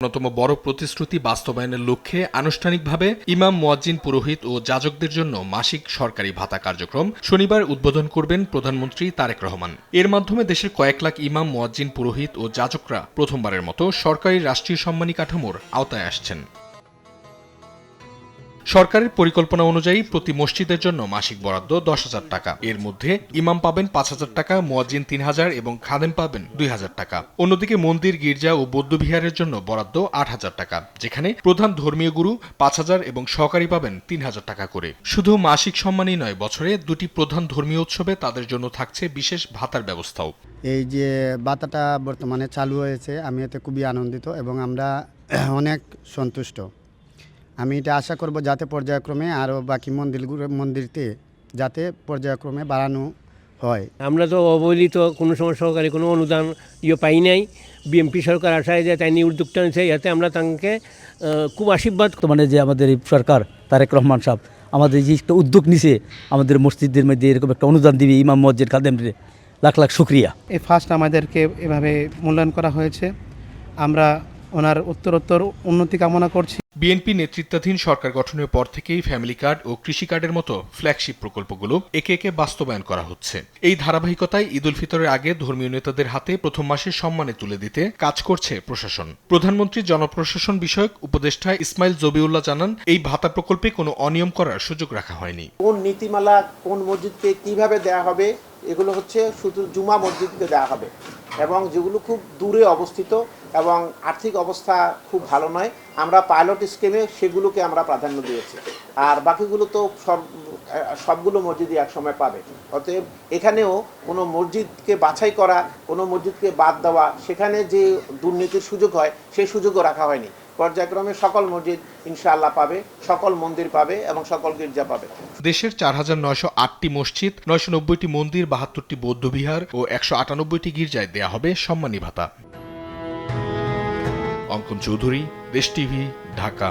অন্যতম বড় প্রতিশ্রুতি বাস্তবায়নের লক্ষ্যে আনুষ্ঠানিকভাবে ইমাম, মুয়াজ্জিন, পুরোহিত ও যাজকদের জন্য মাসিক সরকারি ভাতা কার্যক্রম শনিবার উদ্বোধন করবেন প্রধানমন্ত্রী তারেক রহমান। এর মাধ্যমে দেশের কয়েক লাখ ইমাম, মুয়াজ্জিন, পুরোহিত ও যাজকরা প্রথমবারের মতো সরকারি রাষ্ট্রীয় সম্মানী কাঠামোর আওতায় আসছেন। সরকারের পরিকল্পনা অনুযায়ী প্রতি মসজিদের জন্য মাসিক বরাদ্দ 10,000 টাকা। এর মধ্যে ইমাম পাবেন 5,000 টাকা, মুয়াজ্জিন 3,000 এবং খাদেম পাবেন 2,000 টাকা। অন্যদিকে মন্দির, গির্জা ও বৌদ্ধবিহারের জন্য বরাদ্দ 8,000 টাকা, যেখানে প্রধান ধর্মীয় গুরু 5,000 এবং সহকারী পাবেন 3,000 টাকা করে। শুধু মাসিক সম্মানই নয়, বছরে 2টি প্রধান ধর্মীয় উৎসবে তাদের জন্য থাকছে বিশেষ ভাতার ব্যবস্থাও। এই যে ভাতাটা বর্তমানে চালু হয়েছে, আমি এতে খুবই আনন্দিত এবং আমরা অনেক সন্তুষ্ট। আমি এটা আশা করব যাতে পর্যায়ক্রমে আরও বাকি মন্দিরতে যাতে পর্যায়ক্রমে বাড়ানো হয়। আমরা তো অবহেলিত, কোনো সময় সরকারি কোনো অনুদান পাই নাই। বিএনপি সরকার আসায় যে তাই নিয়ে উদ্যোগটা নিয়েছে, যাতে আমরা তাকে খুব আশীর্বাদ। মানে যে আমাদের এই সরকার তারেক রহমান সাহেব আমাদের যে একটা উদ্যোগ নিছে, আমাদের মসজিদের মধ্যে এরকম একটা অনুদান দিবে ইমাম, মুয়াজ্জিন, খাদেমরে লাখ লাখ শুকরিয়া। এই ফার্স্ট আমাদেরকে এভাবে মূল্যায়ন করা হয়েছে। আমরা ওনার উত্তরোত্তর উন্নতি কামনা করছি। বিএনপি নেতৃত্বাধীন সরকার গঠনের পর থেকেই ফ্যামিলি কার্ড ও কৃষি কার্ডের মতো ফ্ল্যাগশিপ প্রকল্পগুলো একে একে বাস্তবায়ন করা হচ্ছে। এই ধারাবাহিকতায় ঈদ উল ফিতরের আগে ধর্মীয় নেতাদের হাতে প্রথম মাসের সম্মানে তুলে দিতে কাজ করছে প্রশাসন। প্রধানমন্ত্রী জনপ্রশাসন বিষয়ক উপদেষ্টা ইসমাইল জবিউল্লাহ জানান, এই ভাতা প্রকল্পে কোনো অনিয়ম করার সুযোগ রাখা হয়নি। কোন নীতিমালা কোন মসজিদকে কিভাবে দেয়া হবে, এগুলো হচ্ছে শুধু জুমা মসজিদকে দেওয়া হবে, এবং যেগুলো খুব দূরে অবস্থিত এবং আর্থিক অবস্থা খুব ভালো নয়, আমরা পাইলট স্কিমে সেগুলোকে আমরা প্রাধান্য দিয়েছি। আর বাকিগুলো তো সবগুলো মসজিদই একসময় পাবে। অতএব এখানেও কোনো মসজিদকে বাছাই করা, কোনো মসজিদকে বাদ দেওয়া, সেখানে যে দুর্নীতির সুযোগ হয় সেই সুযোগও রাখা হয়নি। পর্যায়ক্রমে সকল মসজিদ ইনশাআল্লাহ পাবে, সকল মন্দির পাবে এবং সকল গির্জা পাবে। দেশের 4,908টি মসজিদ, 990টি মন্দির, 72টি বৌদ্ধবিহার ও 198টি গির্জায় দেয়া হবে সম্মানী ভাতা। অঙ্কন চৌধুরী, দেশ টিভি, ঢাকা।